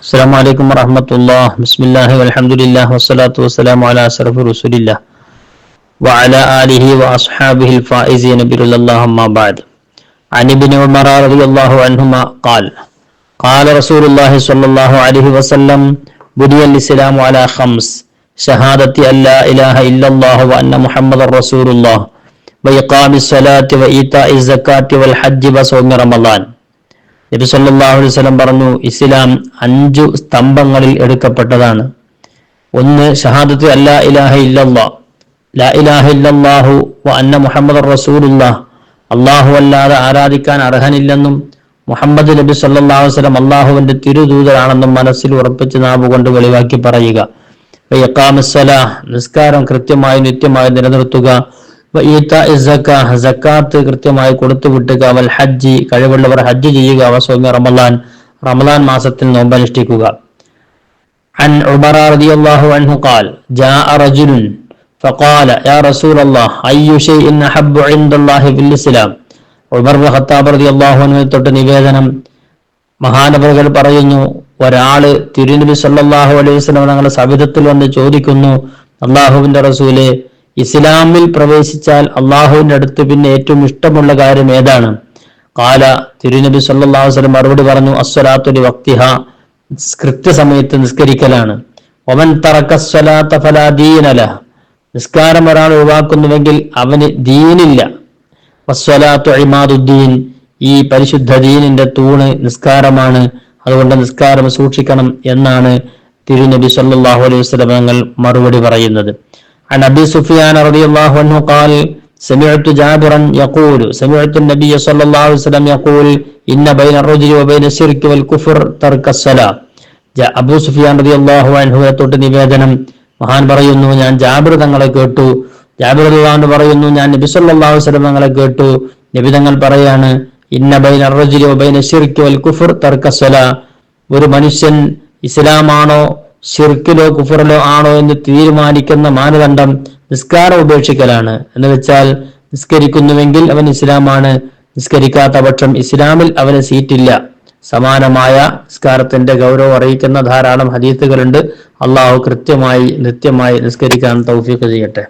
السلام عليكم ورحمة الله. بسم الله والحمد لله والصلاة والسلام على أشرف رسول الله وعلى آله وأصحابه الفائزين برضا الله أما بعد. عن ابن عمر رضي الله عنهما قال قال رسول الله صلى الله عليه وسلم بني الإسلام على خمس: شهادة أن لا إله إلا الله وأن محمد رسول الله وإقام الصلاة وإيتاء الزكاة والحج وصوم رمضان. നബി സല്ലല്ലാഹു അലൈഹി വസല്ലം പറഞ്ഞു, ഇസ്ലാം 5 സ്തംഭങ്ങളിൽ എടുക്കപ്പെട്ടതാണ്. ഒന്ന്, ഷഹാദത്ത് അല്ലാ ഇലാഹ ഇല്ലല്ലാഹ്, ലാ ഇലാഹ ഇല്ലല്ലാഹു വ അന്ന മുഹമ്മദർ റസൂലുള്ളാഹ്, അല്ലാഹു അല്ലാതെ ആരാധിക്കാൻ അർഹനില്ലെന്നും മുഹമ്മദ് നബി സല്ലല്ലാഹു അലൈഹി വസല്ലം അല്ലാഹുവിന്റെ തിരുദൂതരാണെന്നും മനസ്സിൽ ഉറപ്പിച്ച് നാവുകൊണ്ട് വെളിവാക്കി പറയുക. വ ഇഖാമസ് സ്വലാഹ്, നിസ്കാരം കൃത്യമായി നിത്യമായി നിലനിർത്തുക. സക്കാത്ത് കൃത്യമായി കൊടുത്തുവിട്ടുക. വൽ ഹജ്ജ്, കഴിവുള്ളവർ ഹജ്ജ് ചെയ്യുക. വസൗമി റമളാൻ, റമളാൻ മാസത്തിൽ നോമ്പനുഷ്ഠിക്കുക. അൻ ഉമർ റളിയല്ലാഹു അൻഹു ഖാൽ ജാഅ റജുലുൻ ഫഖാല യാ റസൂലല്ലാഹ് അയ്യു ശൈഇൻ അഹബ്ബു ഇൻദല്ലാഹി ഫിൽ ഇസ്ലാം. ഉമർ ഇബ്നു ഖത്താബ് റളിയല്ലാഹു അൻഹു തൊട്ട് നിവേദനം, മഹാനവറുകൾ പറയുന്നു, ഒരാള് തിരുനബി സല്ലല്ലാഹു അലൈഹി വസല്ലം തങ്ങളുടെ സവിധത്തിൽ വന്ന് ചോദിക്കുന്നു, അല്ലാഹുവിന്റെ റസൂലേ, ഇസ്ലാമിൽ പ്രവേശിച്ചാൽ അള്ളാഹുവിന്റെ അടുത്ത് പിന്നെ ഏറ്റവും ഇഷ്ടമുള്ള കാര്യം ഏതാണ്? ഖാല, തിരുനബി സല്ലല്ലാഹു അലൈഹി വസല്ലം മറുപടി പറഞ്ഞു, അസ്സലാത്തു ലിവഖ്തിഹ, കൃത്യസമയത്ത് നിസ്കരിക്കലാണ്. വമൻ തറക അസ്സലാത്ത ഫലാ ദീന ലഹ്, നിസ്കാരം ഒരാൾ ഒഴിവാക്കുന്നുവെങ്കിൽ അവന് ദീനില്ല. വസ്സലാത്തു ഇമാദുദ്ദീൻ, ഈ പരിശുദ്ധ ദീനിന്റെ തൂണ് നിസ്കാരമാണ്, അതുകൊണ്ട് നിസ്കാരം സൂക്ഷിക്കണം എന്നാണ് തിരുനബി സല്ലല്ലാഹു അലൈഹി വസല്ലം തങ്ങൾ മറുപടി പറയുന്നത്. عن أبي سفيان رضي الله عنه قال سمعت جابرا يقول سمعت النبي صلى الله عليه وسلم يقول إن بين الرجل وبين الشرك والكفر ترك الصلاة. അബൂ സുഫിയാൻ റളിയല്ലാഹു അൻഹുവിനെ തൊട്ട് നിവേദനം, മഹാൻ പറയുന്നു, ഞാൻ ജാബിർ തങ്ങളെ കേട്ടു. ജാബിർ റളിയല്ലാഹു അൻഹു പറയുന്നു, ഞാൻ നബി സല്ലല്ലാഹു അലൈഹി വസല്ലം തങ്ങളെ കേട്ടു. നബി തങ്ങൾ പറയാണ്, ഇന്ന ബൈന അർറജുലി വബൈന ശിർക്ക് വൽ കുഫർ തർക സ്വലാ, ഒരു മനുഷ്യൻ ഇസ്ലാമാണോ ശിർക്കിലോ കുഫറിലോ ആണോ എന്ന് തീരുമാനിക്കുന്ന മാനദണ്ഡം നിസ്കാരം ഉപേക്ഷിക്കലാണ്. എന്ന് വെച്ചാൽ നിസ്കരിക്കുന്നുവെങ്കിൽ അവൻ ഇസ്ലാമാണ്, നിസ്കരിക്കാത്ത പക്ഷം ഇസ്ലാമിൽ അവന് സീറ്റില്ല. സമാനമായ നിസ്കാരത്തിന്റെ ഗൗരവം അറിയിക്കുന്ന ധാരാളം ഹദീസുകളുണ്ട്. അള്ളാഹു കൃത്യമായി നിത്യമായി നിസ്കരിക്കാൻ തൗഫീഖ് ചെയ്യട്ടെ.